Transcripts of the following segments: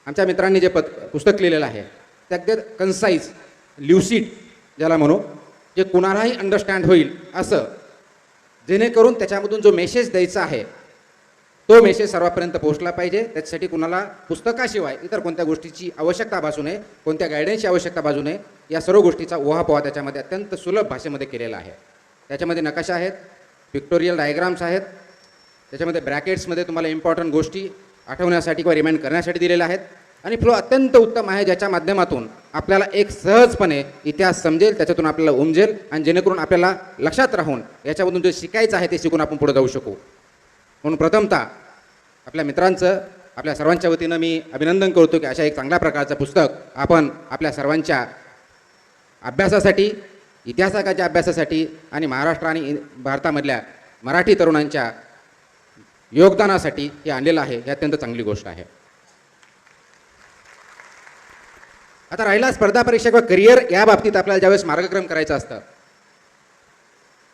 आमच्या मित्रांनी जे पुस्तक लिहिलेलं आहे ते अगदी कन्साईज ल्युसिड ज्याला म्हणू, जे कुणालाही अंडरस्टँड होईल असं, जेणेकरून त्याच्यामधून जो मेसेज द्यायचा आहे तो मेसेज सर्वांपर्यंत पोहोचला पाहिजे. त्याच्यासाठी कुणाला पुस्तकाशिवाय इतर कोणत्या गोष्टीची आवश्यकता भासू नये, कोणत्या गायडन्सची आवश्यकता भासू नये. या सर्व गोष्टीचा उहापोहा त्याच्यामध्ये अत्यंत सुलभ भाषेमध्ये केलेला आहे. त्याच्यामध्ये नकाशा आहेत, पिक्टोरियल डायग्राम्स आहेत, त्याच्यामध्ये ब्रॅकेट्समध्ये तुम्हाला इम्पॉर्टंट गोष्टी आठवण्यासाठी किंवा रिमाइंड करण्यासाठी दिलेल्या आहेत. आणि फ्लो अत्यंत उत्तम आहे, ज्याच्या माध्यमातून आपल्याला एक सहजपणे इतिहास समजेल, त्याच्यातून आपल्याला उमजेल आणि जेणेकरून आपल्याला लक्षात राहून याच्यामधून जे शिकायचं आहे ते शिकून आपण पुढे जाऊ शकू. म्हणून प्रथमतः आपल्या मित्रांचं आपल्या सर्वांच्या वतीनं मी अभिनंदन करतो की अशा एक चांगल्या प्रकारचं पुस्तक आपण आपल्या सर्वांच्या अभ्यासासाठी, इतिहासाच्या अभ्यासासाठी आणि महाराष्ट्र आणि भारतामधल्या मराठी तरुणांच्या योगदानासाठी हे आणलेलं आहे. ही अत्यंत चांगली गोष्ट आहे. आता राहिला स्पर्धा परीक्षा किंवा करिअर या बाबतीत आपल्याला ज्यावेळेस मार्गक्रम करायचा असतं,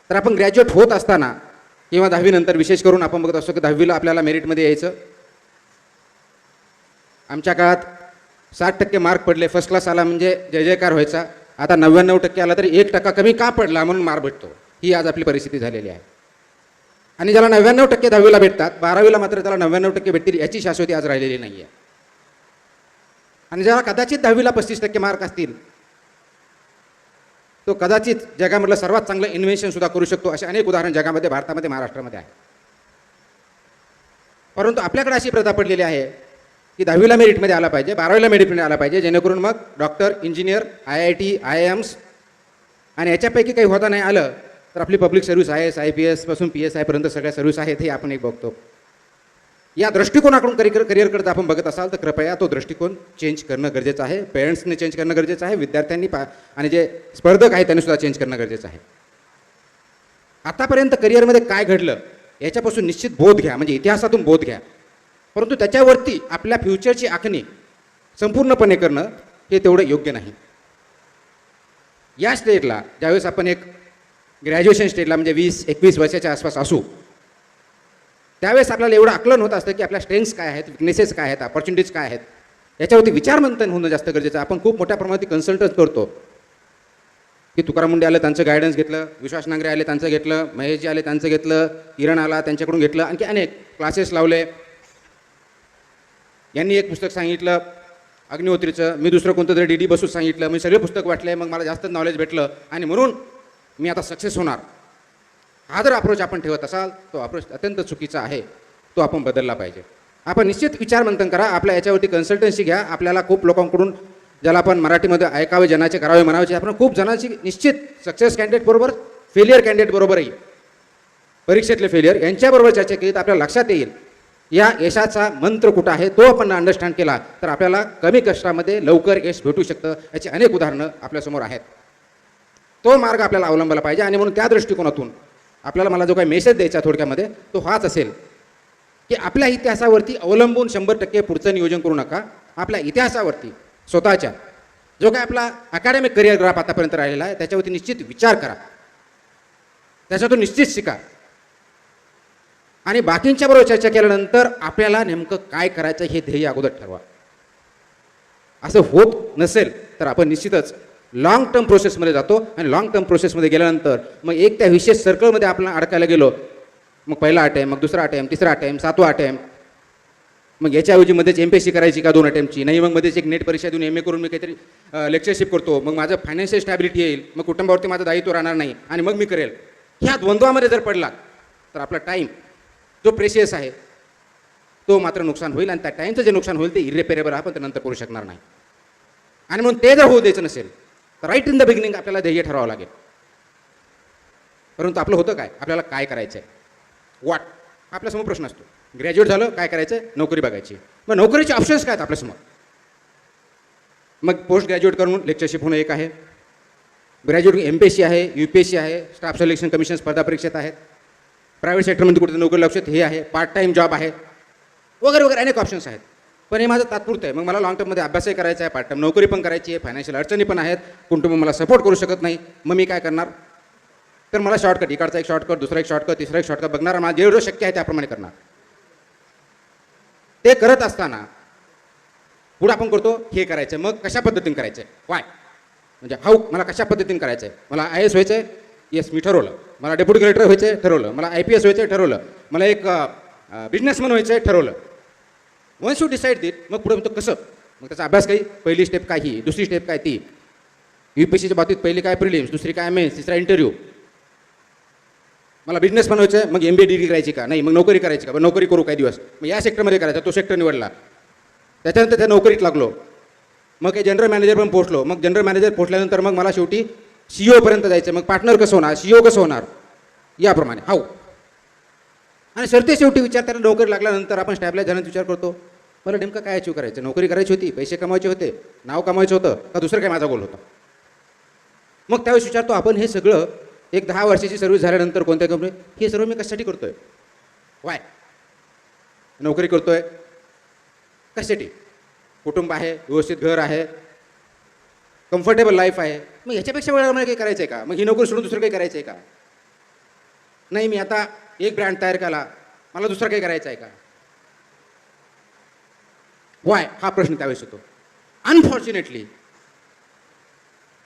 तर आपण ग्रॅज्युएट होत असताना किंवा 10वी नंतर विशेष करून आपण बघत असतो की 10वीला आपल्याला मेरिटमध्ये यायचं. आमच्या काळात 60% मार्क पडले, फर्स्ट क्लास आला म्हणजे जय जयकार व्हायचा. आता 99% आला तरी 1% कमी का पडला म्हणून मार भेटतो. ही आज आपली परिस्थिती झालेली आहे. आणि ज्याला 99% 10वीला भेटतात, 12वीला मात्र त्याला 99% भेटतील याची शाश्वती आज राहिलेली नाही आहे. आणि ज्याला कदाचित 10वीला 35% मार्क असतील, तो कदाचित जगामधलं सर्वात चांगलं इन्व्हेन्शन सुद्धा करू शकतो. असे अनेक उदाहरण जगामध्ये, भारतामध्ये, महाराष्ट्रामध्ये आहे. परंतु आपल्याकडे अशी प्रथा पडलेली आहे की 10वीला मेरिटमध्ये आला पाहिजे, 12वीला मेरिटमध्ये आला पाहिजे, जेणेकरून मग डॉक्टर, इंजिनियर, IIT, IIMs आणि याच्यापैकी काही होता नाही आलं तर आपली पब्लिक सर्व्हिस IAS IPS पासून PSI पर्यंत सगळ्या सर्व्हिस आहेत हे आपण एक बघतो. या दृष्टिकोनाकडून करिअरकडे आपण बघत असाल तर कृपया तो दृष्टिकोन चेंज करणं गरजेचं आहे. पेरेंट्सने चेंज करणं गरजेचं आहे, विद्यार्थ्यांनी आणि जे स्पर्धक आहेत त्यांनी सुद्धा चेंज करणं गरजेचं आहे. आतापर्यंत करिअरमध्ये काय घडलं याच्यापासून निश्चित बोध घ्या, म्हणजे इतिहासातून बोध घ्या. परंतु त्याच्यावरती आपल्या फ्युचरची आखणी संपूर्णपणे करणं हे तेवढं योग्य नाही. या स्टेजला ज्यावेळेस आपण एक ग्रॅज्युएशन स्टेजला म्हणजे 20-21 वर्षाच्या आसपास असू, त्यावेळेस आपल्याला एवढं आकलन होत असतं की आपल्या स्ट्रेंथ्स काय आहेत, विकनेसेस काय आहेत, ऑपॉर्च्युनिटीज काय आहेत, याच्यावरती विचारमंथन होणं जास्त गरजेचं आहे. आपण खूप मोठ्या प्रमाणात कन्सल्टन्स करतो की तुकाराम मुंडे आले त्यांचं गायडन्स घेतलं, विश्वास नांगरे आले त्यांचं घेतलं, महेशजी आले त्यांचं घेतलं, किरण आला त्यांच्याकडून घेतलं, आणखी अनेक क्लासेस लावले. यांनी एक पुस्तक सांगितलं अग्निहोत्रीचं, मी दुसरं कोणतं तरी DD बसूच सांगितलं, मी सगळे पुस्तक वाटले, मग मला जास्त नॉलेज भेटलं आणि म्हणून मी आता सक्सेस होणार. हा जर अप्रोच आपण ठेवत असाल तो अप्रोच अत्यंत चुकीचा आहे. तो आपण बदलला पाहिजे. आपण निश्चित विचारमंथन करा, आपल्या याच्यावरती कन्सल्टन्सी घ्या. आपल्याला खूप लोकांकडून, ज्याला आपण मराठीमध्ये ऐकावे जनाचे करावे म्हणावे, आपण खूप जणांची निश्चित सक्सेस कॅन्डिडेट बरोबर, फेलियर कॅन्डिडेट बरोबरही, परीक्षेतले फेलियर यांच्याबरोबर चर्चा केली तर आपल्याला लक्षात येईल या यशाचा मंत्र कुठं आहे. तो आपण अंडरस्टँड केला तर आपल्याला कमी कष्टामध्ये लवकर यश भेटू शकतं. याची अनेक उदाहरणं आपल्यासमोर आहेत. तो मार्ग आपल्याला अवलंबला पाहिजे. आणि म्हणून त्या दृष्टिकोनातून आपल्याला, मला जो काही मेसेज द्यायचा थोडक्यामध्ये तो हाच असेल की आपल्या इतिहासावरती अवलंबून 100% पुढचं नियोजन करू नका. आपल्या इतिहासावरती स्वतःच्या जो काही आपला अकॅडमिक करिअर ग्राफ आतापर्यंत राहिलेला आहे त्याच्यावरती निश्चित विचार करा, त्याच्यातून निश्चित शिका. आणि बाकींच्या बरोबर चर्चा केल्यानंतर आपल्याला नेमकं काय करायचं हे ध्येय अगोदर ठरवा. असं होत नसेल तर आपण निश्चितच लॉंग टर्म प्रोसेसमध्ये जातो आणि लॉंग टर्म प्रोसेसमध्ये गेल्यानंतर मग एक त्या विशेष सर्कलमध्ये आपण अडकायला गेलो, मग पहिला अटेम्प्ट, मग दुसरा अटेम्प्ट, तिसरा अटेम्प्ट, 7वा अटेम्प्ट, मग याच्याऐवजी मध्येच MPSC करायची का 2 अटेम्प्टची नाही, मग मध्येच एक नेट परीक्षा देऊन MA करून मी काहीतरी लेक्चरशिप करतो, मग माझं फायनान्शियल स्टॅबिलिटी येईल, मग कुटुंबावरती माझं दायित्व राहणार नाही आणि मग मी करेल. ह्या द्वंद्वामध्ये जर पडला तर आपला टाईम जो प्रेशियस आहे तो मात्र नुकसान होईल. आणि त्या टाईमचं जे नुकसान होईल ते इरेपेरेबल आपण ते नंतर करू शकणार नाही. आणि म्हणून ते जर होऊ द्यायचं नसेल तर राईट इन द बिगिनिंग आपल्याला ध्येय ठरवावं लागेल. परंतु आपलं होतं काय, आपल्याला काय करायचं आहे, वाट आपल्यासमोर प्रश्न असतो. ग्रॅज्युएट झालं काय करायचं आहे, नोकरी बघायची. मग नोकरीचे ऑप्शन्स काय आहेत आपल्यासमोर. मग पोस्ट ग्रॅज्युएट करून लेक्चरशिप होणं एक आहे, ग्रॅज्युएट MPSC आहे, UPSC आहे, स्टाफ सिलेक्शन कमिशन स्पर्धा परीक्षेत आहेत, प्रायव्हेट सेक्टरमध्ये कुठे नोकरी लक्षात हे आहे, पार्ट टाईम जॉब आहे, वगैरे वगैरे अनेक ऑप्शन्स आहेत. पण हे माझं तात्पुरतं आहे. मग मला लॉंग टर्ममध्ये अभ्यासही करायचा आहे, पार्ट टाईम नोकरी पण करायची आहे, फायनान्शियल अडचणी पण आहेत, कुटुंब मला सपोर्ट करू शकत नाही. मग मी काय करणार, तर मला शॉर्टकट, इकडचा एक शॉर्टकट, दुसरा एक शॉर्टकट, तिसरा एक शॉर्टकट बघणार, मला जेवढं शक्य आहे त्याप्रमाणे करणार. ते करत असताना पुढे आपण करतो हे करायचं, मग कशा पद्धतीने करायचं आहे, वाय म्हणजे हाऊ, मला कशा पद्धतीने करायचं आहे. मला IAS व्हायचं आहे, येस मी ठरवलं. मला डेप्युटी कलेक्टर व्हायचं आहे, ठरवलं. मला IPS व्हायचं आहे, ठरवलं. मला एक बिझनेसमॅन व्हायचं आहे, ठरवलं. वन्स यू डिसाईड दिट, मग पुढे म्हणतो कसं, मग त्याचा अभ्यास काही, पहिली स्टेप काय ही, दुसरी स्टेप काय ती. UPSCच्या बाबतीत पहिली काय प्रिलिम्स, दुसरी काय मेन्स, तिसरा इंटरव्ह्यू. मला बिझनेस बनवायचं आहे, मग MBA डिग्री करायची का, नाही मग नोकरी करायची का, मग नोकरी करू काही दिवस, मग या सेक्टरमध्ये करायचा, तो सेक्टर निवडला. त्याच्यानंतर त्या नोकरीत लागलो, मग काही जनरल मॅनेजर पण पोहोचलो. मग जनरल मॅनेजर पोहोचल्यानंतर मग मला शेवटी CEO पर्यंत जायचं. मग पार्टनर कसं होणार, CEO कसं होणार, याप्रमाणे हाऊ. आणि सरते शेवटी विचार, त्याला नोकरी लागल्यानंतर आपण स्टॅबलाइज झाल्यानंतर विचार करतो, मला नेमकं काय अचीव करायचं, नोकरी करायची होती, पैसे कमवायचे होते, नाव कमवायचं होतं, का दुसरं काय माझा गोल होता. मग त्यावेळेस विचारतो आपण, हे सगळं एक 10 वर्षाची सर्व्हिस झाल्यानंतर कोणत्या कंपनीत, हे सर्व मी कशासाठी करतोय, वाय. नोकरी करतोय कशासाठी, कुटुंब आहे, व्यवस्थित घर आहे, कम्फर्टेबल लाईफ आहे, मग ह्याच्यापेक्षा वेळा मला काही करायचं आहे का, मग ही नोकरी सोडून दुसरं काही करायचं आहे का, नाही मी आता एक ब्रँड तयार केला, मला दुसरं काही करायचं आहे का, वाय, हा प्रश्न त्यावेळेस होतो. अनफॉर्च्युनेटली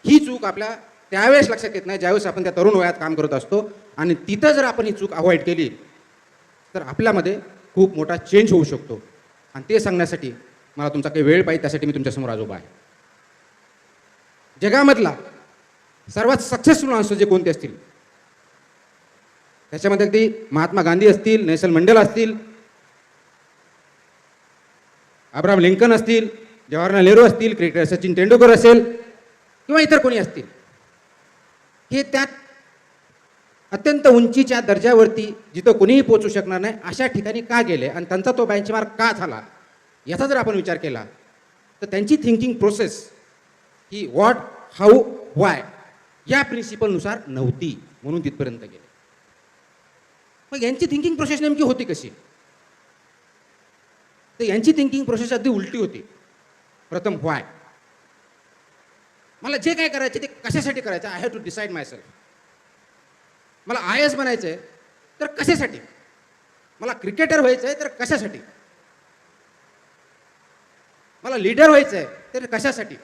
ही चूक आपल्या त्यावेळेस लक्षात येत नाही ज्यावेळेस आपण त्या तरुण वयात काम करत असतो. आणि तिथं जर आपण ही चूक अवॉइड केली तर आपल्यामध्ये खूप मोठा चेंज होऊ शकतो. आणि ते सांगण्यासाठी मला तुमचा काही वेळ पाहिजे, त्यासाठी मी तुमच्यासमोर आज उभा आहे. जगामधला सर्वात सक्सेसफुल माणसं जे कोणते असतील, त्याच्यामध्ये अगदी महात्मा गांधी असतील, नेल्सन मंडेला असतील, अब्राहम लिंकन असतील, जवाहरलाल नेहरू असतील, क्रिकेटर सचिन तेंडुलकर असेल किंवा इतर कोणी असतील, हे त्यात अत्यंत उंचीच्या दर्जावरती जिथं कोणीही पोहोचू शकणार नाही अशा ठिकाणी का गेले आणि त्यांचा तो बेंचमार्क का झाला, याचा जर आपण विचार केला तर त्यांची thinking process he what, how, Y या प्रिन्सिपलनुसार नव्हती, म्हणून तिथपर्यंत गेले. मग यांची थिंकिंग प्रोसेस नेमकी होती कशी, तर यांची थिंकिंग प्रोसेस अगदी उलटी होती. प्रथम व्हाय, मला जे काय करायचे ते कशासाठी करायचं, I have to decide myself. मला IAS बनायचं आहे तर कशासाठी, मला क्रिकेटर व्हायचं आहे तर कशासाठी, मला लीडर व्हायचं आहे तर कशासाठी,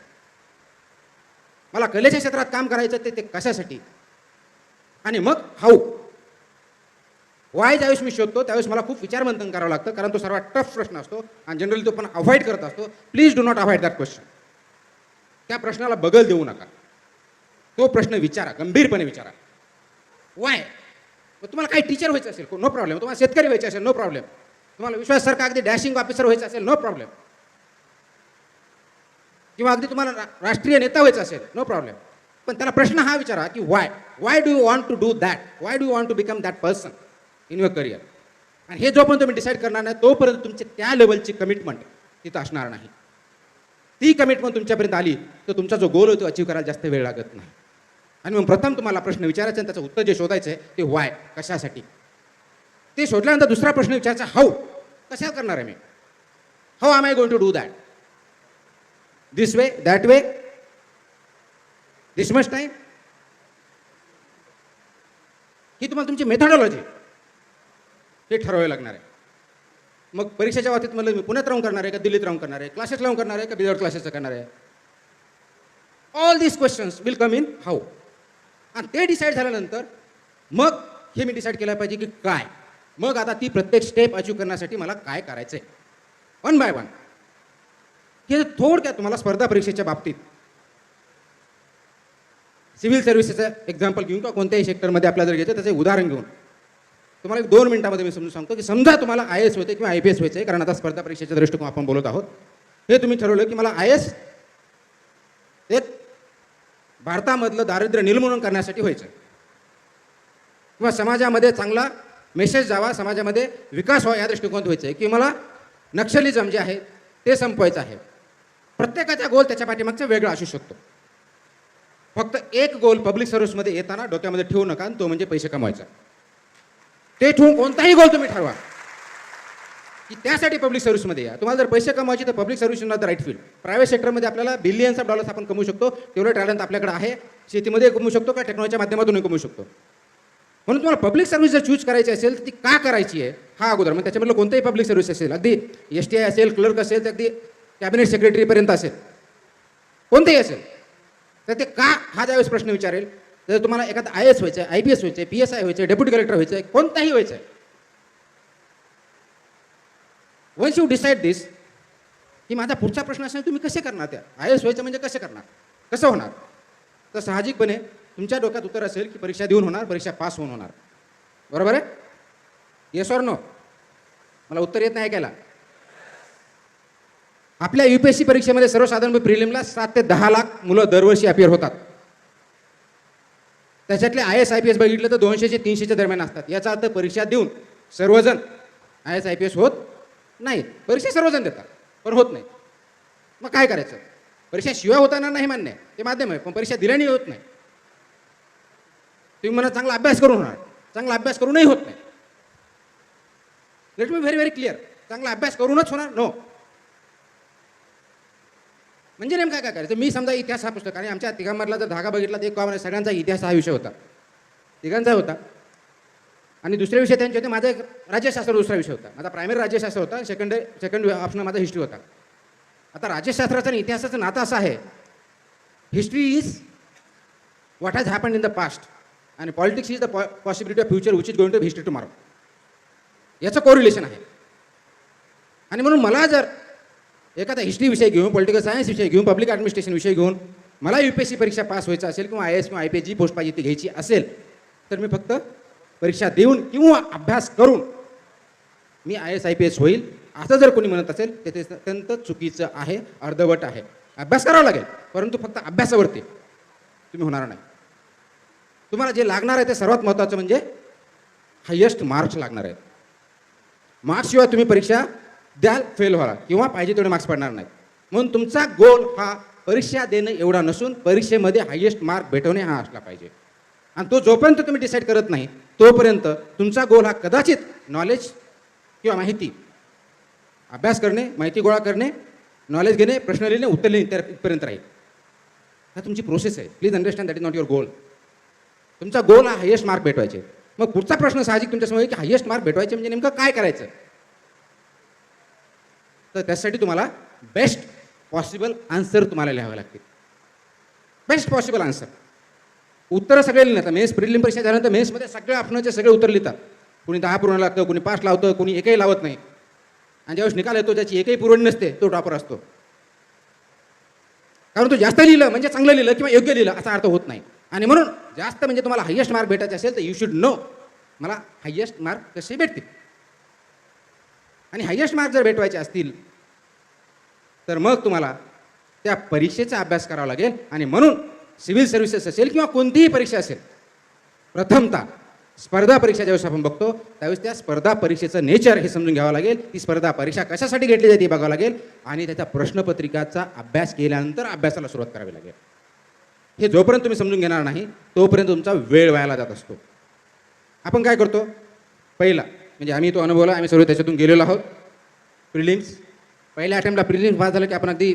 मला कलेच्या क्षेत्रात काम करायचं ते कशासाठी. आणि मग हाऊ, वाय ज्यावेळेस मी शोधतो त्यावेळेस मला खूप विचारमंथन करावं लागतं, कारण तो सर्वात टफ प्रश्न असतो आणि जनरली तो पण अवॉइड करत असतो. Please do not avoid that question. त्या प्रश्नाला बगल देऊ नका, तो प्रश्न विचारा, गंभीरपणे विचारा. वाय, तुम्हाला काही टीचर व्हायचं असेल नो प्रॉब्लेम, तुम्हाला शेतकरी व्हायचे असेल नो प्रॉब्लेम, तुम्हाला विश्वासासारखा अगदी डॅशिंग ऑफिसर व्हायचं असेल नो प्रॉब्लेम, किंवा अगदी तुम्हाला राष्ट्रीय नेता व्हायचं असेल नो प्रॉब्लेम. पण त्याला प्रश्न हा विचारा की why do you want to do that, why do you want to become that person in your career. आणि हे जोपर्यंत तुम्ही डिसाईड करणार नाही तोपर्यंत तुमची त्या लेवलची कमिटमेंट तिथं असणार नाही. ती कमिटमेंट तुमच्यापर्यंत आली तर तुमचा जो गोल आहे तो अचीव करायला जास्त वेळ लागत नाही. आणि मग प्रथम तुम्हाला प्रश्न विचारायचा आणि त्याचं उत्तर जे शोधायचं आहे ते वाय, कशासाठी. ते शोधल्यानंतर दुसरा प्रश्न विचारायचा हाऊ, कशा करणार आहे मी, how am I going to do that, this way, that way, this much time. ही तुम्हाला तुमची मेथडॉलॉजी हे ठरवावे लागणार आहे. मग परीक्षेच्या बाबतीत म्हणलं मी पुण्यात राहून करणार आहे का दिल्लीत राहून करणार आहे, क्लासेस लावून करणार आहे का बिगर क्लासेसचं करणार आहे, all these questions will come in how. आणि ते डिसाईड झाल्यानंतर मग हे मी डिसाईड केलं पाहिजे की काय, मग आता ती प्रत्येक स्टेप अचीव करण्यासाठी मला काय करायचं आहे, वन बाय वन. हे थोडक्यात तुम्हाला स्पर्धा परीक्षेच्या बाबतीत सिव्हिल सर्व्हिसेसचं एक्झाम्पल घेऊन किंवा कोणत्याही सेक्टरमध्ये आपल्याला जर घ्यायचं त्याचं उदाहरण घेऊन तुम्हाला एक 2 मिनिटामध्ये मी समजून सांगतो की समजा तुम्हाला IAS व्हायचं किंवा IPS व्हायचं आहे, कारण आता स्पर्धा परीक्षेच्या दृष्टिकोन आपण बोलत आहोत. हे तुम्ही ठरवलं की मला IAS एक भारतामधलं दारिद्र्य निर्मूलन करण्यासाठी व्हायचं, किंवा समाजामध्ये चांगला मेसेज जावा, समाजामध्ये विकास व्हावा या दृष्टिकोनात व्हायचं आहे, की मला नक्षलिझम जे आहे ते संपवायचं आहे. प्रत्येकाचा गोल त्याच्या पाठीमागचा वेगळा असू शकतो. फक्त एक गोल पब्लिक सर्व्हिसमध्ये येताना डोक्यामध्ये ठेवू नका, आणि तो म्हणजे पैसे कमवायचा. ते ठेवून कोणताही गोल तुम्ही ठरवा की त्यासाठी पब्लिक सर्व्हिसमध्ये या. तुम्हाला जर पैसे कमवायचे तर public service is not the right field. Private सेक्टरमध्ये आपल्याला बिलियन्स ऑफ डॉलर्स आपण कमवू शकतो, तेवढं टॅलेंट आपल्याकडे आहे. शेतीमध्ये कमवू शकतो का टेक्नॉलॉजीच्या माध्यमातून कमवू शकतो. म्हणून तुम्हाला पब्लिक सर्व्हिस जर चूज करायची असेल तर ती का करायची आहे हा अगोदर, मग त्याच्यामधलं कोणतंही पब्लिक सर्व्हिस असेल, अगदी STI असेल, क्लर्क असेल, तर अगदी कॅबिनेट सेक्रेटरीपर्यंत असेल, कोणतेही असेल, तर ते का हा ज्यावेळेस प्रश्न विचारेल, जर तुम्हाला एखादा IAS व्हायचं आहे, IPS व्हायचं आहे, PSI व्हायचं आहे, डेप्युटी कलेक्टर व्हायचं आहे, कोणताही व्हायचं आहे, वन्स यू डिसाईड दिस की माझा पुढचा प्रश्न असेल तुम्ही कसे करणार, त्या IAS व्हायचं म्हणजे कसे करणार, कसं होणार, तर साहजिकपणे तुमच्या डोक्यात उत्तर असेल की परीक्षा देऊन होणार, परीक्षा पास होऊन होणार. बरोबर आहे? Yes or no? मला उत्तर येत नाही ऐकायला. आपल्या UPSC परीक्षेमध्ये सर्वसाधारण प्रिलिमला 7 ते 10 लाख मुलं दरवर्षी अपिअर होतात. त्याच्यातले IAS IPS बघितलं तर 200 ते 300च्या दरम्यान असतात. याचा अर्थ परीक्षा देऊन सर्वजण IAS IPS होत नाही. परीक्षा सर्वजण देतात पण होत नाही. मग काय करायचं? परीक्षा शिवाय होताना नाही मान्य आहे, ते माध्यम आहे, पण परीक्षा दिल्याने होत नाही. तुम्ही म्हणा चांगला अभ्यास करून होणार, चांगला अभ्यास करूनही होत नाही. लेट मी व्हेरी क्लिअर, चांगला अभ्यास करूनच होणार नो. म्हणजे नेमकं काय करायचं? मी समजा इतिहास हा पुस्तक, आणि आमच्या तिघांमधला जर धागा बघितला तर एक कॉमन, सगळ्यांचा इतिहास हा विषय होता, तिघांचा होता. आणि दुसरे विषय त्यांचे होते, माझा एक राज्यशास्त्र दुसरा विषय होता, माझा प्रायमरी राज्यशास्त्र होता, सेकंड ऑप्शन माझा हिस्ट्री होता. आता राज्यशास्त्राचं आणि इतिहासाचं नातं असं आहे, history is what has happened in the past आणि politics is the possibility of future which is going to history tomorrow. याचं कोरिलेशन आहे. आणि म्हणून मला जर एखादा हिस्ट्री विषय घेऊन, पॉलिटिकल सायन्स विषय घेऊन, पब्लिक ॲडमिनिस्ट्रेशन विषय घेऊन मला UPSC परीक्षा पास व्हायचं असेल किंवा IAS किंवा IPS जी पोस्ट पाहिजे ती घ्यायची असेल, तर मी फक्त परीक्षा देऊन किंवा अभ्यास करून मी IAS IPS होईल असं जर कोणी म्हणत असेल तर ते अत्यंत चुकीचं आहे, अर्धवट आहे. अभ्यास करावा लागेल, परंतु फक्त अभ्यासावरती तुम्ही होणार नाही. तुम्हाला जे लागणार आहे ते सर्वात महत्त्वाचं म्हणजे हायेस्ट मार्क्स लागणार आहेत. मार्क्सशिवाय तुम्ही परीक्षा द्याल, फेल व्हाल किंवा पाहिजे तेवढे मार्क्स पडणार नाहीत. म्हणून तुमचा गोल हा परीक्षा देणं एवढा नसून परीक्षेमध्ये हायेस्ट मार्क भेटवणे हा असला पाहिजे. आणि तो जोपर्यंत तुम्ही डिसाईड करत नाही तोपर्यंत तुमचा गोल हा कदाचित नॉलेज किंवा माहिती, अभ्यास करणे, माहिती गोळा करणे, नॉलेज घेणे, प्रश्न लिहिणे, उत्तर लिहिणे इथपर्यंत राहील. हा तुमची प्रोसेस आहे. Please understand that is not your गोल. तुमचा गोल हा हायेस्ट मार्क भेटवायचे. मग पुढचा प्रश्न साहजिक तुमच्यासमोर आहे की हायेस्ट मार्क भेटवायचे म्हणजे नेमकं काय करायचं? तर त्यासाठी तुम्हाला बेस्ट पॉसिबल आन्सर तुम्हाला लिहावे लागतील. Best possible answer. उत्तरं सगळे लिहितात. मेन्स प्रिलिम परीक्षा झाल्यानंतर मेन्समध्ये सगळ्या ऑप्शनचे सगळे उत्तर लिहितात. कोणी 10 पूर्ण लागतं, कोणी 5 लावतं, कोणी एकही लावत नाही. आणि ज्यावेळेस निकाल येतो ज्याची एकही पुरवणी नसते तो टॉपर असतो. कारण तो जास्त लिहिलं म्हणजे चांगलं लिहिलं किंवा योग्य लिहिलं असा अर्थ होत नाही. आणि म्हणून जास्त म्हणजे तुम्हाला हायेस्ट मार्क भेटायचे असेल तर यू शुड नो मला हायेस्ट मार्क कसे भेटतील. आणि हायेस्ट मार्क जर भेटवायचे असतील तर मग तुम्हाला त्या परीक्षेचा अभ्यास करावा लागेल. आणि म्हणून सिव्हिल सर्व्हिसेस असेल किंवा कोणतीही परीक्षा असेल, प्रथमतः स्पर्धा परीक्षा ज्यावेळेस आपण बघतो त्यावेळेस त्या स्पर्धा परीक्षेचं नेचर हे समजून घ्यावं लागेल. ती स्पर्धा परीक्षा कशासाठी घेतली जाते बघावं लागेल. आणि त्याच्या प्रश्नपत्रिकाचा अभ्यास केल्यानंतर अभ्यासाला सुरुवात करावी लागेल. हे जोपर्यंत तुम्ही समजून घेणार नाही तोपर्यंत तुमचा वेळ वायाला जात असतो. आपण काय करतो? पहिला म्हणजे आम्ही तो अनुभवला, आम्ही सर्व त्याच्यातून गेलेलो आहोत. प्रिलिम्स पहिल्या अटेम्प्टला प्रिलिम्स पास झालं की आपण अगदी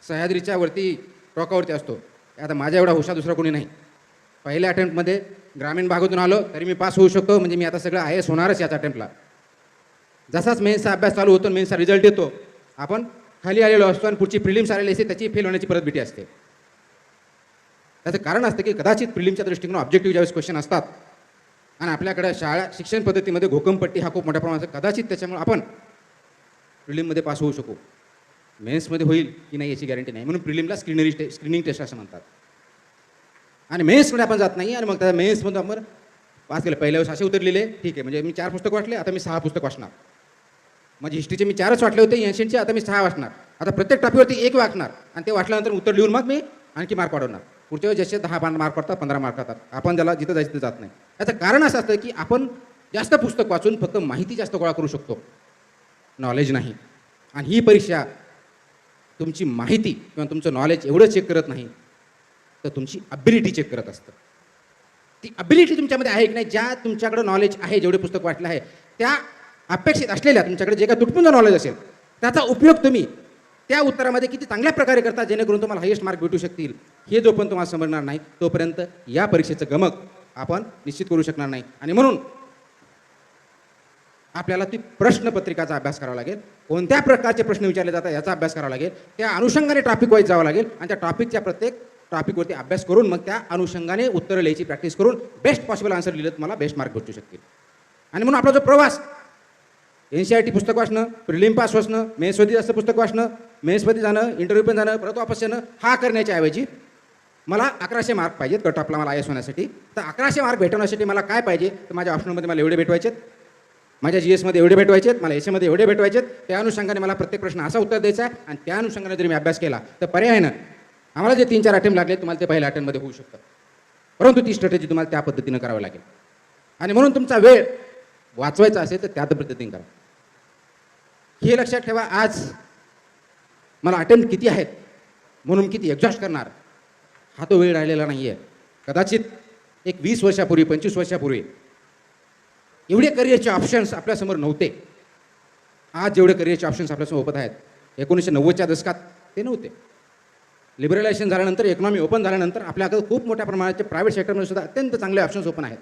सह्याद्रीच्या वरती टोकावरती असतो. आता माझ्या एवढा हुशार दुसरा कोणी नाही. पहिल्या अटेम्प्टमध्ये ग्रामीण भागातून आलो तरी मी पास होऊ शकतो, म्हणजे मी आता सगळं IAS होणारच याचा अटेम्प्टला. जसाच मेन्सचा अभ्यास चालू होतो, मेन्सचा रिझल्ट येतो, आपण खाली आलेलो असतो आणि पुढची प्रिलिम्स आलेली असते त्याची फेल होण्याची परत भीती असते. त्याचं कारण असतं की कदाचित प्रिलिमच्या दृष्टीने ऑब्जेक्टिव्ह ज्यावेळेस क्वेश्चन असतात आणि आपल्याकडे शाळा शिक्षण पद्धतीमध्ये घोकमपट्टी हा खूप मोठ्या प्रमाणात, कदाचित त्याच्यामुळे आपण प्रिलिममध्ये पास होऊ शकू. मेन्समध्ये होईल की नाही याची गॅरंटी नाही. म्हणून प्रिलिमला स्क्रीनिंग टेस्ट असं म्हणतात. आणि मेन्समध्ये आपण जात नाही आणि मग त्या मेन्समध्ये आपण पास केलं. पहिल्या वेळेस असे उत्तर लिहिले, ठीक आहे, म्हणजे मी 4 पुस्तक वाचले, आता मी 6 पुस्तक वाचणार. म्हणजे हिस्ट्रीचे मी 4च वाटले होते, एन्शियनचे आता मी 6 वाचणार. आता प्रत्येक टॉपिकवरती 1 वाचणार आणि ते वाचल्यानंतर उत्तर लिहून मग मी आणखी मार्क वाढवणार. पुढच्या वेळेस जसे 10 मार्क पडतात, 15 मार्क येतात, आपण ज्याला जिथं जायचं तिथं जात नाही. याचं कारण असं असतं की आपण जास्त पुस्तक वाचून फक्त माहिती जास्त गोळा करू शकतो, नॉलेज नाही. आणि ही परीक्षा तुमची माहिती किंवा तुमचं नॉलेज एवढं चेक करत नाही तर तुमची अबिलिटी चेक करत असतं. ती अबिलिटी तुमच्यामध्ये आहे की नाही, ज्या तुमच्याकडे नॉलेज आहे, जेवढे पुस्तक वाचलं आहे त्या अपेक्षित असलेल्या तुमच्याकडे जे काही तुटपुंज नॉलेज असेल त्याचा उपयोग तुम्ही त्या उत्तरामध्ये किती चांगल्या प्रकारे करता जेणेकरून तुम्हाला हायेस्ट मार्क भेटू शकतील. हे जो पण तुम्हाला समजणार नाही तोपर्यंत या परीक्षेचं गमक आपण निश्चित करू शकणार नाही. आणि म्हणून आपल्याला ती प्रश्नपत्रिकाचा अभ्यास करावा लागेल, कोणत्या प्रकारचे प्रश्न विचारले जातात याचा अभ्यास करावा लागेल, त्या अनुषंगाने टॉपिक वाईज जावं लागेल आणि त्या टॉपिकच्या प्रत्येक टॉपिकवरती अभ्यास करून मग त्या अनुषंगाने उत्तरं लिहायची प्रॅक्टिस करून बेस्ट पॉसिबल आन्सर लिहिलं तुम्हाला बेस्ट मार्क भेटू शकतील. आणि म्हणून आपला जो प्रवास NCERT पुस्तक वाचणं, प्रिलिम पास वाचणं, मेन्समध्ये जास्त पुस्तक वाचणं, मेन्समध्ये जाणं, इंटरव्ह्यू पण जाणं, परत वापस येणं, हा करण्याच्या ऐवजी मला 1100 मार्क पाहिजेत कट ऑफला मला IAS होण्यासाठी. तर 1100 मार्क भेटवण्यासाठी मला काय पाहिजे, तर माझ्या ऑप्शनमध्ये मला एवढे भेटवायचेत, माझ्या GS मध्ये एवढे भेटवायचेत, मला AC मध्ये एवढे भेटवायचेत. त्या अनुषंगाने मला प्रत्येक प्रश्न असा उत्तर द्यायचा आहे आणि त्या अनुषंगाने जरी मी अभ्यास केला तर पर्यायानं आम्हाला जे 3-4 अटेम्प्ट लागले तुम्हाला ते पहिल्या अटेम्प्टमध्ये होऊ शकतं. परंतु ती स्ट्रॅटेजी तुम्हाला त्या पद्धतीनं करावी लागेल. आणि म्हणून तुमचा वेळ वाचवायचा असेल तर त्या पद्धतीने करा. हे लक्षात ठेवा, आज मला अटेम्प्ट किती आहेत म्हणून किती एक्झॉस्ट करणार हा तो वेळ राहिलेला नाही आहे. कदाचित एक 20 वर्षापूर्वी 25 वर्षापूर्वी एवढे करिअरचे ऑप्शन्स आपल्यासमोर नव्हते. आज जेवढे करिअरचे ऑप्शन्स आपल्यासमोर ओपन आहेत 1990च्या दशकात ते नव्हते. लिबरलायझेशन झाल्यानंतर, इकॉनॉमी ओपन झाल्यानंतर आपल्याकडे खूप मोठ्या प्रमाणाचे प्रायव्हेट सेक्टरमध्ये सुद्धा अत्यंत चांगले ऑप्शन्स ओपन आहेत.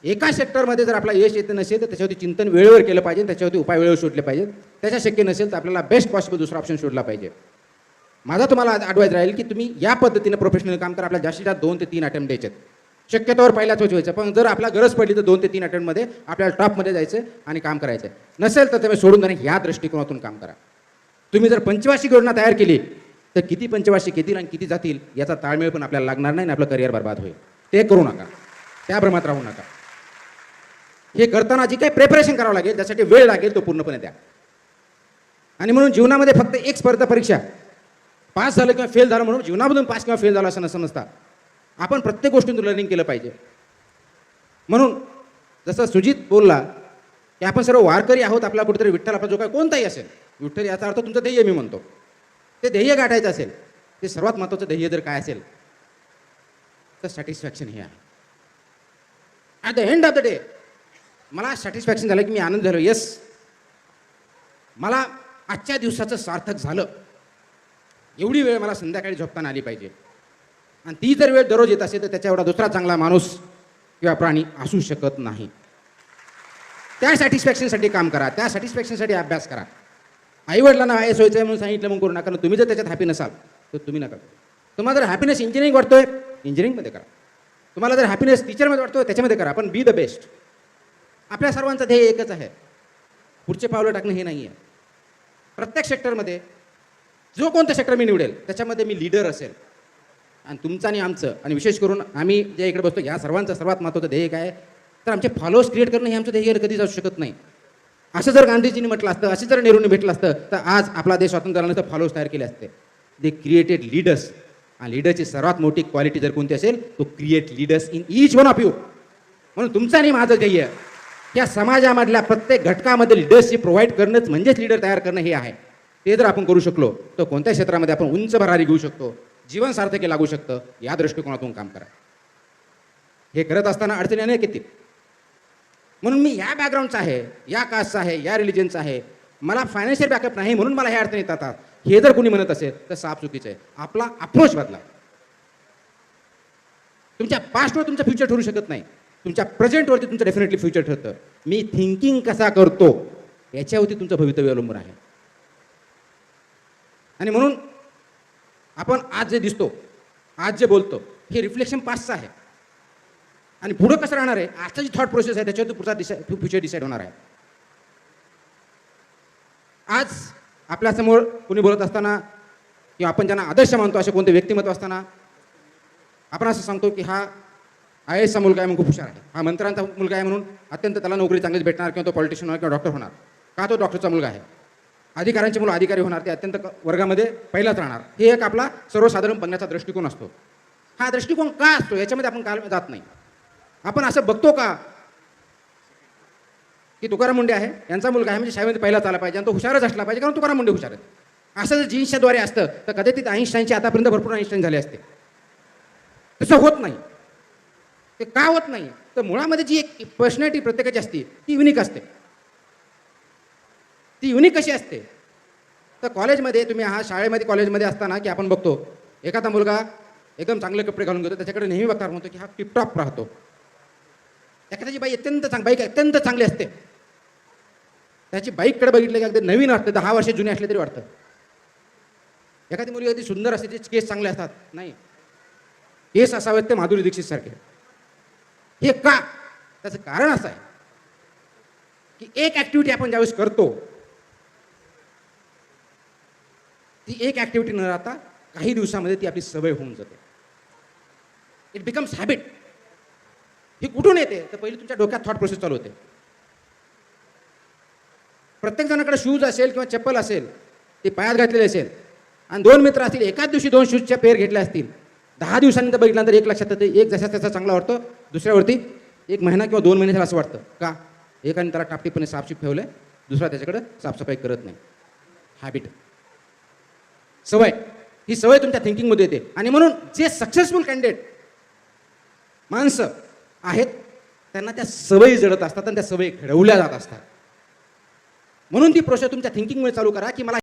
एका सेक्टरमध्ये जर आपला यश येत नसेल तर त्याच्यावरती चिंतन वेळेवर केलं पाहिजे, त्याच्यावरती उपाय वेळेवर शोधले पाहिजेत. त्याच्या शक्य नसेल तर आपल्याला बेस्ट पॉसिबल दुसरा ऑप्शन शोधला पाहिजे. माझा तुम्हाला ॲडवाईस राहील की तुम्ही या पद्धतीने प्रोफेशनल काम करा. आपल्याला जास्तीत जास्त 2 ते 3 अटेम्प्ट द्यायचे, शक्यतोवर पहिल्याच व्हायचं. पण जर आपला गरज पडली तर 2 ते 3 अटेम्प्टमध्ये आपल्याला टॉपमध्ये जायचं आणि काम करायचं. नसेल तर तुम्ही सोडून देणे ह्या दृष्टिकोनातून काम करा. तुम्ही जर पंचवार्षिक योजना तयार केली तर किती पंचवार्षिक येतील आणि किती जातील याचा ताळमेळ पण आपल्याला लागणार नाही आणि आपलं करिअर बर्बाद होईल. ते करू नका, त्या भ्रमात राहू नका. हे करताना जी काही प्रिपरेशन करावं लागेल, त्यासाठी वेळ लागेल, तो पूर्णपणे द्या. आणि म्हणून जीवनामध्ये फक्त एक स्पर्धा परीक्षा पास झालं किंवा फेल झालं म्हणून जीवनामधून पास किंवा फेल झालं असं नसता. आपण प्रत्येक गोष्टीतून लर्निंग केलं पाहिजे. म्हणून जसं सुजित बोलला की आपण सर्व वारकरी आहोत, आपला कुठेतरी विठ्ठल आपला जो काय कोणताही असेल, विठ्ठल याचा अर्थ तुमचं ध्येय मी म्हणतो, ते ध्येय गाठायचं असेल, ते सर्वात महत्त्वाचं ध्येय जर काय असेल तर सॅटिस्फॅक्शन हे आहे. At the end of the day मला सॅटिस्फॅक्शन झालं की मी आनंद झालो, येस मला आजच्या दिवसाचं सार्थक झालं. एवढी वेळ मला संध्याकाळी झोपताना आली पाहिजे. आणि ती जर वेळ दररोज येत असेल तर त्याच्या एवढा दुसरा चांगला माणूस किंवा प्राणी असू शकत नाही. त्या सॅटिस्फॅक्शनसाठी काम करा, त्या सॅटिस्फॅक्शनसाठी अभ्यास करा. आईवडिलांना IAS व्हायचं आहे म्हणून सांगितलं म्हणून करू नका. तुम्ही जर त्याच्यात हॅपी नसाल तर तुम्ही नका. तुम्हाला जर हॅपीनेस इंजिनिअरिंग वाटतोय इंजिनिअरिंगमध्ये करा. तुम्हाला जर हॅपीनेस टीचरमध्ये वाटतोय त्याच्यामध्ये करा. पण बी द बेस्ट. आपल्या सर्वांचं ध्येय एकच आहे, पुढचे पावलं टाकणं हे नाही आहे. प्रत्येक सेक्टरमध्ये जो कोणतं सेक्टर मी निवडेल त्याच्यामध्ये मी लीडर असेल. आणि तुमचं आणि आमचं आणि विशेष करून आम्ही जे इकडे बसतो या सर्वांचं सर्वात महत्त्वाचं ध्येय काय आहे तर आमचे फॉलोअर्स क्रिएट करणं हे आमचं ध्येय कधीच असू शकत नाही. असं जर गांधीजींनी म्हटलं असतं, असं जर नेहरूंनी भेटलं असतं तर आज आपला देश स्वातंत्र्य झाल्यानंतर फॉलोअर्स तयार केले असते. They created leaders. आणि लीडरची सर्वात मोठी क्वालिटी जर कोणती असेल तो create leaders in each one of you. म्हणून तुमचं आणि माझं ध्येय या समाजामधल्या प्रत्येक घटकामध्ये लिडरशिप प्रोव्हाइड करणंच म्हणजेच लीडर तयार करणं हे आहे. ते जर आपण करू शकलो तर कोणत्या क्षेत्रामध्ये आपण उंच भरारी घेऊ शकतो, जीवन सार्थकी लागू शकतं. या दृष्टिकोनातून काम करा. हे करत असताना अडचणी अनेक येतील. म्हणून मी या बॅकग्राऊंडचा आहे, या कास्टचा आहे, या रिलिजनचा आहे, मला फायनान्शियल बॅकअप नाही म्हणून मला ह्या अडचणी येतात, हे जर कोणी म्हणत असेल तर साफ चुकीचं आहे. आपला अप्रोच बदला. तुमच्या पास्टवर तुमचं फ्युचर ठरू शकत नाही, तुमच्या प्रेझेंटवरती तुमचं डेफिनेटली फ्युचर ठरतं. मी थिंकिंग कसा करतो याच्यावरती तुमचं भवितव्य अवलंबून आहे. आणि म्हणून आपण आज जे दिसतो, आज जे बोलतो हे रिफ्लेक्शन पास्टचं आहे. आणि पुढं कसं राहणार आहे, आजचा जी थॉट प्रोसेस आहे त्याच्यावरती पुढचा फ्युचर डिसाईड होणार आहे. आज आपल्यासमोर कोणी बोलत असताना किंवा आपण ज्यांना आदर्श मानतो असे कोणते व्यक्तिमत्व असताना आपण असं सांगतो की हा IASचा मुलगा आहे म्हणून खूप हुशार आहे, हा मंत्र्यांचा मुलगा आहे म्हणून अत्यंत त्याला नोकरी चांगलीच भेटणार किंवा तो पॉलिटिशियन होणार किंवा डॉक्टर होणार. का तो डॉक्टरचा मुलगा आहे. अधिकाऱ्यांचे मुलं अधिकारी होणार, ते अत्यंत वर्गामध्ये पहिलाच राहणार. हे एक आपला सर्वसाधारण बघण्याचा दृष्टिकोन असतो. हा दृष्टिकोन का असतो याच्यामध्ये आपण काल जात नाही. आपण असं बघतो का की तुकाराम मुंडे आहे यांचा मुलगा आहे म्हणजे शाळेमध्ये पहिलाच आला पाहिजे आणि तो हुशारच असला पाहिजे कारण तुकाराम मुंडे हुशार आहेत. असं जर जीन्सच्याद्वारे असतं तर कदाचित आईन्स्टाईनची आतापर्यंत भरपूर आईन्स्टाईन झाले असते. तसं होत नाही. ते का होत नाही तर मुळामध्ये जी एक पर्सनॅलिटी प्रत्येकाची असते ती युनिक असते. ती युनिक कशी असते तर कॉलेजमध्ये तुम्ही हा शाळेमध्ये कॉलेजमध्ये असताना की आपण बघतो एखादा मुलगा एकदम चांगले कपडे घालून घेतो, त्याच्याकडे नेहमी बघता म्हणतो की हा टिपटॉप राहतो. एखाद्याची बाईक अत्यंत चांगली असते, त्याची बाईककडे बघितलं की अगदी नवीन वाटतं, 10 वर्ष जुने असले तरी वाटतं. एखादी मुलगी अगदी सुंदर असते, तिचे केस चांगले असतात, नाही केस असावेत ते माधुरी दीक्षित सारखे. हे का? त्याचं कारण असं आहे की एक ऍक्टिव्हिटी आपण ज्यावेळेस करतो, ती एक ऍक्टिव्हिटी न राहता काही दिवसामध्ये ती आपली सवय होऊन जाते. It becomes habit. ही कुठून येते? तर पहिली तुमच्या डोक्यात थॉट प्रोसेस चालू होते. प्रत्येक जणाकडे शूज असेल किंवा चप्पल असेल, ते पायात घातलेले असेल, आणि 2 मित्र असतील, एकाच दिवशी 2 शूजच्या पेअर घेतले असतील, 10 दिवसानंतर बघितल्यानंतर एक लक्षात येते, एक जसा त्याचा चांगला वाटतो, दुसऱ्यावरती 1 महिना किंवा 2 महिने झाला असं वाटतं. का? एकाने त्याला टापटीपणे साफसूफ ठेवलंय, दुसरा त्याच्याकडे साफसफाई करत नाही. हॅबिट, सवय. ही सवय तुमच्या थिंकिंगमध्ये येते. आणि म्हणून जे सक्सेसफुल कॅन्डिडेट माणसं आहेत, त्यांना त्या सवयी जडत असतात आणि त्या सवयी घडवल्या जात असतात. म्हणून ती प्रोसेस तुमच्या थिंकिंगमुळे चालू करा की मला